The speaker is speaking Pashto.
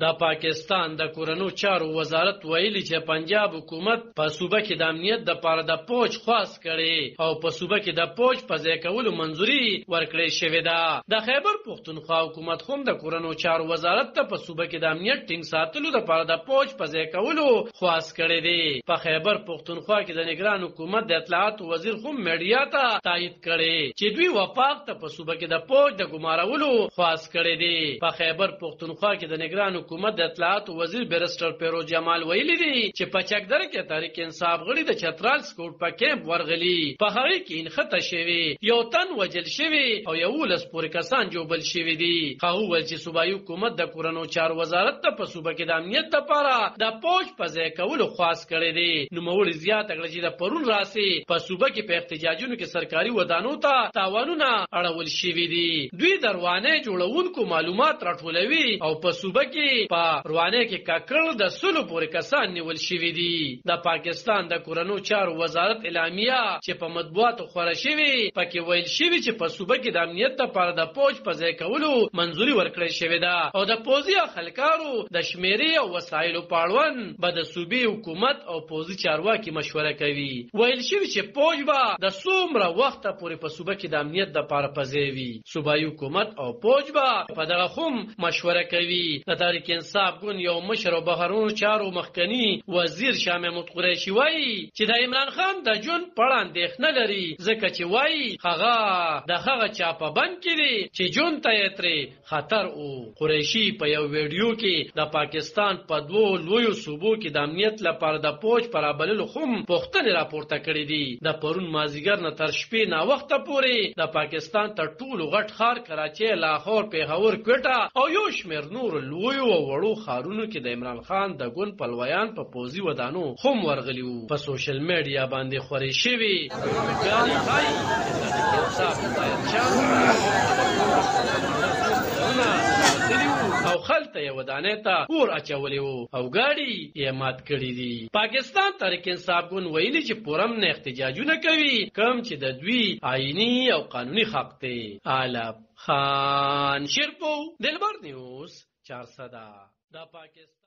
د پاکستان د کورنو چارو وزارت ویلي چې پنجاب حکومت په صوبه کې د امنیت د پاره د پوج خاص کړي او په صوبه کې د پوج په ځای کولو منځوري ورکړې شوې ده. د خیبر پختونخوا حکومت هم د کورنو چارو وزارت ته په صوبه کې د امنیت ټینګ ساتلو د پاره د پوج په ځای کولو خاص کړي دي. په خیبر پختونخوا کې د نگران حکومت د اطلاعات وزیر هم میډیا ته تایید کړي چې دوی وفاق ته په صوبه کې د پوج د ګمارولو خاص کړي دي. په خیبر پختونخوا کې د نگران حکومت د اطلاعات وزیر بیرسټر پیرو جمال ویلي دي چې په چکدر کې تحریک انصاف غړي د چترال سکوټ په کیمپ ورغلي. په هغه کې انخته شوی یو تن وجل شوی او 11 پورې کسان جوبل شوی دي. هغه ول چې صوبایي حکومت د کورنو چارو وزارت ته په صوبه کې د امنیت لپاره د پوج په ځای کولو خاص کړي دي. نو موري زیات کړي چې د پرون راسي په صوبه کې په احتجاجونو کې سرکاري ودانو ته تاوانونه اړول شوی دي. دوی دروانه جوړونکو معلومات راټولوي او په صوبه کې په روانه کې کاکړ د سلو پورې کسان نیول شوی دي. د پاکستان د کورنو چارو وزارت اعلامیه چې په مطبوعاتو خپره شوی پکې ویل شوی چې په صوبه کې د امنیت لپاره د پوج په ځای کولو منځوري ورکړل شوی ده او د پوزي خلکارو د شمیرې او وسایلو پاړون به د صوبې حکومت او پوزي چارواکي مشوره کوي. ویل شوی چې پوج به د څومره وخت پورې په صوبه کې د امنیت لپاره پځوي. صوبایي حکومت او پوج به په دغه هم مشوره کوي. د تحریک انصاف ګوند یو مشر او بهرونو چارو مخکنی وزیر شاه محمود قریشي وایي چې د عمران خان د جون پړ اندېښنه لري ځکه چې وایي هغه د هغه چا په بند کې دی چې جون ته یې ترې خطر او. قریشي په یو ویډیو کې د پاکستان په دوو لویو صوبو کې د امنیت لپاره د پوج پر ابللو هم پوښتنې راپورته کړې دي. د پرون مازیګر نه تر شپې نا وخت پورې د پاکستان تر ټولو غټ ښار کراچي، لاهور، پیښور، کوټه او یو شمېر نور لویو او وړو ښارونو کې د عمران خان د ګوند پلویان په پوزي ودانو هم ورغلي وو. په سوشل میډیا باندې خورې شوي او خلته یې ودانې ته اور اچولی وو او ګاډي یې مات کړي دي. پاکستان تحریک انصاف ګوند ویلي چې پورم نه احتجاجونه کوي کوم چې د دوی آئینی او قانوني حق دی. عالم خان شیرپو، دلبر نیوز، 400 دا پاکستان.